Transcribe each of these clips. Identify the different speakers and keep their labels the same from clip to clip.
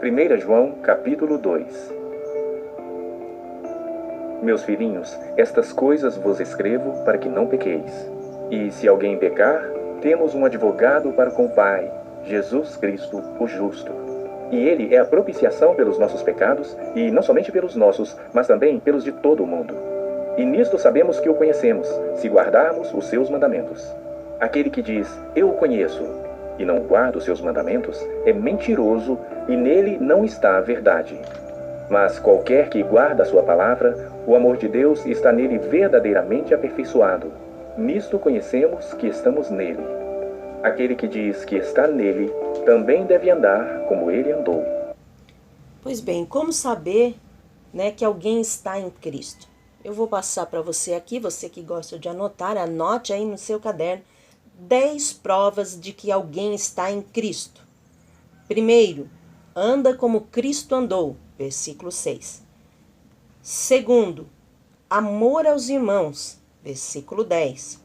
Speaker 1: 1 João, capítulo 2. Meus filhinhos, estas coisas vos escrevo para que não pequeis. E se alguém pecar, temos um advogado para com o Pai, Jesus Cristo, o justo. E ele é a propiciação pelos nossos pecados, e não somente pelos nossos, mas também pelos de todo o mundo. E nisto sabemos que o conhecemos, se guardarmos os seus mandamentos. Aquele que diz, eu o conheço, e não guarda os seus mandamentos, é mentiroso, e nele não está a verdade. Mas qualquer que guarda a sua palavra, o amor de Deus está nele verdadeiramente aperfeiçoado. Nisto conhecemos que estamos nele. Aquele que diz que está nele, também deve andar como ele andou.
Speaker 2: Pois bem, como saber, que alguém está em Cristo? Eu vou passar para você aqui, você que gosta de anotar, anote aí no seu caderno 10 provas de que alguém está em Cristo. Primeiro, anda como Cristo andou, versículo 6. Segundo, amor aos irmãos, versículo 10.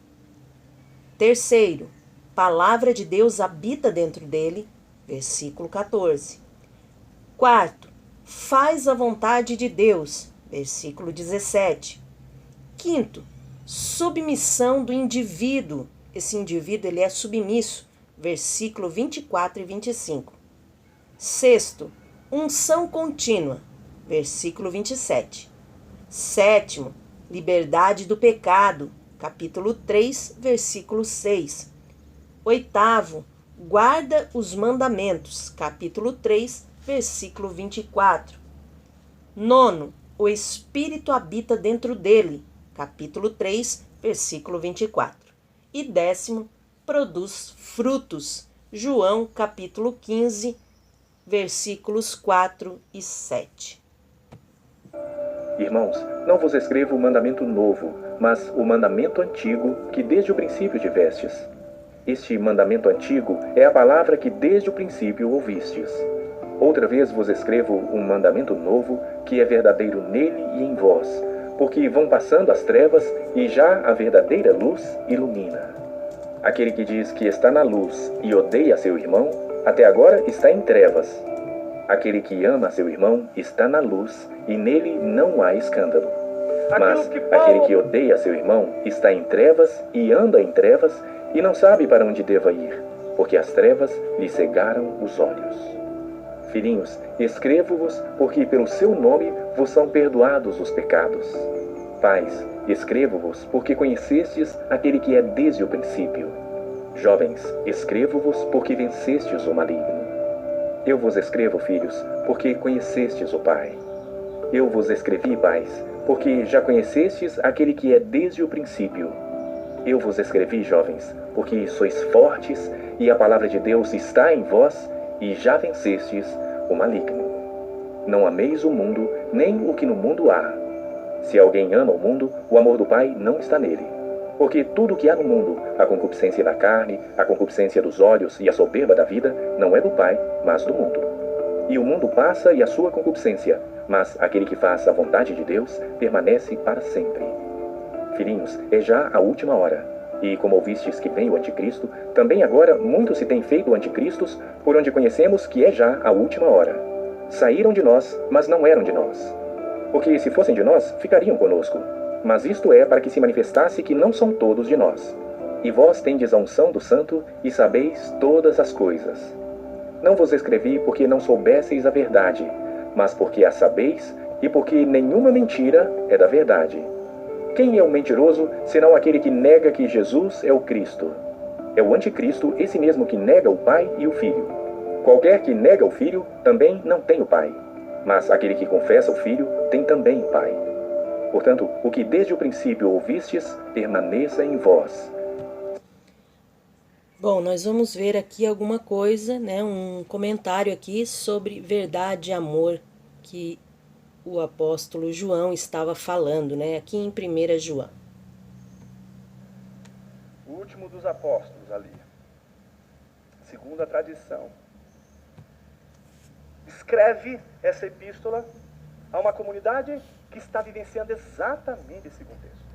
Speaker 2: Terceiro, palavra de Deus habita dentro dele, versículo 14. Quarto, faz a vontade de Deus, versículo 17. Quinto, submissão do indivíduo. Esse indivíduo ele é submisso, versículo 24 e 25. Sexto, unção contínua, versículo 27. Sétimo, liberdade do pecado, capítulo 3, versículo 6. Oitavo, guarda os mandamentos, capítulo 3, versículo 24. Nono, o Espírito habita dentro dele, capítulo 3, versículo 24. E décimo, produz frutos, João, capítulo 15, versículos 4 e 7.
Speaker 1: Irmãos, não vos escrevo o mandamento novo, mas o mandamento antigo que desde o princípio tivestes. Este mandamento antigo é a palavra que desde o princípio ouvistes. Outra vez vos escrevo um mandamento novo, que é verdadeiro nele e em vós, porque vão passando as trevas e já a verdadeira luz ilumina. Aquele que diz que está na luz e odeia seu irmão, até agora está em trevas. Aquele que ama seu irmão está na luz e nele não há escândalo. Mas aquele que odeia seu irmão está em trevas e anda em trevas e não sabe para onde deva ir, porque as trevas lhe cegaram os olhos. Filhinhos, escrevo-vos porque pelo seu nome vos são perdoados os pecados. Pais, escrevo-vos porque conhecestes aquele que é desde o princípio. Jovens, escrevo-vos porque vencestes o maligno. Eu vos escrevo, filhos, porque conhecestes o Pai. Eu vos escrevi, pais, porque já conhecestes aquele que é desde o princípio. Eu vos escrevi, jovens, porque sois fortes e a palavra de Deus está em vós e já vencestes o maligno. Não ameis o mundo, nem o que no mundo há. Se alguém ama o mundo, o amor do Pai não está nele. Porque tudo o que há no mundo, a concupiscência da carne, a concupiscência dos olhos e a soberba da vida, não é do Pai, mas do mundo. E o mundo passa e a sua concupiscência, mas aquele que faz a vontade de Deus permanece para sempre. Filhinhos, é já a última hora. E como ouvistes que vem o anticristo, também agora muito se tem feito anticristos, por onde conhecemos que é já a última hora. Saíram de nós, mas não eram de nós. Porque se fossem de nós, ficariam conosco. Mas isto é para que se manifestasse que não são todos de nós. E vós tendes a unção do Santo e sabeis todas as coisas. Não vos escrevi porque não soubesseis a verdade, mas porque a sabeis e porque nenhuma mentira é da verdade. Quem é o mentiroso, senão aquele que nega que Jesus é o Cristo? É o anticristo, esse mesmo que nega o Pai e o Filho. Qualquer que nega o Filho, também não tem o Pai. Mas aquele que confessa o Filho, tem também o Pai. Portanto, o que desde o princípio ouvistes, permaneça em vós.
Speaker 2: Bom, nós vamos ver aqui alguma coisa, um comentário aqui sobre verdade e amor que o apóstolo João estava falando, aqui em 1 João.
Speaker 1: O último dos apóstolos ali, segundo a tradição, escreve essa epístola a uma comunidade que está vivenciando exatamente esse contexto.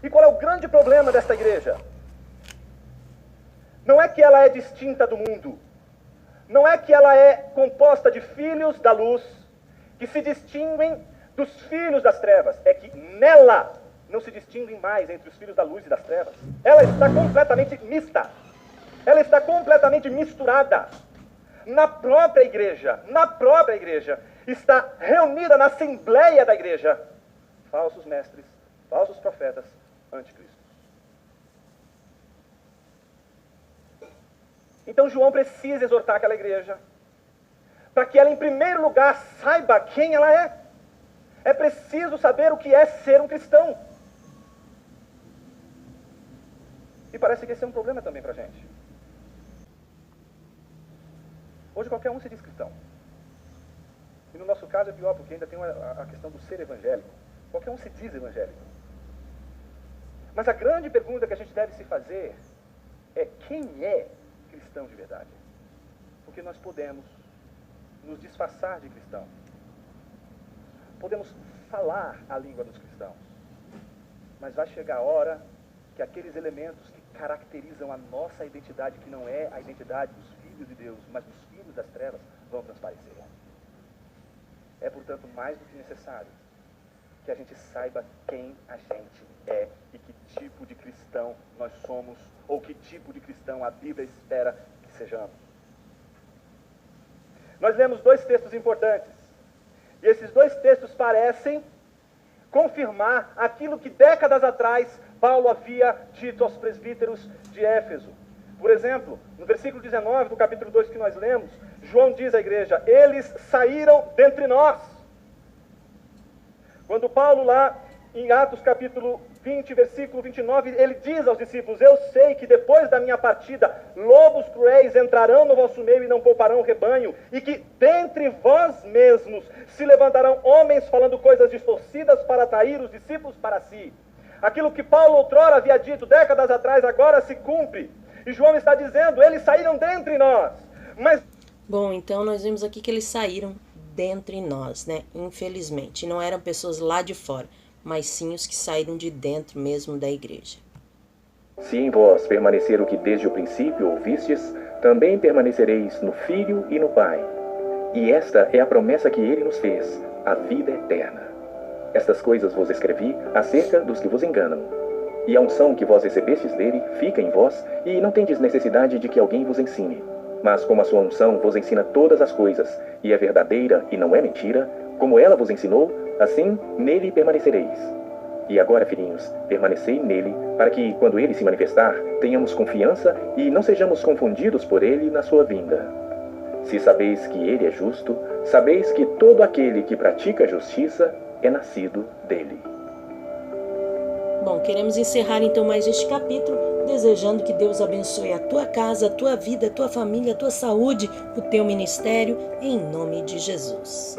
Speaker 1: E qual é o grande problema desta igreja? Não é que ela é distinta do mundo,
Speaker 3: não é que ela é composta de filhos da luz, que se distinguem dos filhos das trevas, é que nela não se distinguem mais entre os filhos da luz e das trevas. Ela está completamente mista. Ela está completamente misturada. Na própria igreja, está reunida na assembleia da igreja, falsos mestres, falsos profetas, anticristos. Então João precisa exortar aquela igreja, para que ela, em primeiro lugar, saiba quem ela é. É preciso saber o que é ser um cristão. E parece que esse é um problema também para a gente. Hoje qualquer um se diz cristão. E no nosso caso é pior, porque ainda tem a questão do ser evangélico. Qualquer um se diz evangélico. Mas a grande pergunta que a gente deve se fazer é: quem é cristão de verdade? Porque nós podemos nos disfarçar de cristão. Podemos falar a língua dos cristãos. Mas vai chegar a hora que aqueles elementos que caracterizam a nossa identidade, que não é a identidade dos filhos de Deus, mas dos filhos das trevas, vão transparecer. É, portanto, mais do que necessário que a gente saiba quem a gente é e que tipo de cristão nós somos, ou que tipo de cristão a Bíblia espera que sejamos. Nós lemos dois textos importantes, e esses dois textos parecem confirmar aquilo que décadas atrás Paulo havia dito aos presbíteros de Éfeso. Por exemplo, no versículo 19 do capítulo 2 que nós lemos, João diz à igreja: eles saíram dentre nós. Quando Paulo lá em Atos capítulo 20, versículo 29, ele diz aos discípulos: eu sei que depois da minha partida, lobos cruéis entrarão no vosso meio e não pouparão o rebanho, e que dentre vós mesmos se levantarão homens falando coisas distorcidas para atrair os discípulos para si. Aquilo que Paulo outrora havia dito décadas atrás, agora se cumpre. E João está dizendo: eles saíram dentre nós. Mas...
Speaker 2: Bom, então nós vimos aqui que eles saíram dentre nós, né? Infelizmente. Não eram pessoas lá de fora, mas sim os que saíram de dentro mesmo da igreja.
Speaker 1: Se em vós permanecer o que desde o princípio ouvistes, também permanecereis no Filho e no Pai. E esta é a promessa que ele nos fez, a vida eterna. Estas coisas vos escrevi acerca dos que vos enganam. E a unção que vós recebestes dele fica em vós, e não tendes necessidade de que alguém vos ensine. Mas como a sua unção vos ensina todas as coisas, e é verdadeira e não é mentira, como ela vos ensinou, assim nele permanecereis. E agora, filhinhos, permanecei nele, para que, quando ele se manifestar, tenhamos confiança e não sejamos confundidos por ele na sua vinda. Se sabeis que ele é justo, sabeis que todo aquele que pratica a justiça é nascido dele.
Speaker 2: Bom, queremos encerrar então mais este capítulo, desejando que Deus abençoe a tua casa, a tua vida, a tua família, a tua saúde, o teu ministério, em nome de Jesus.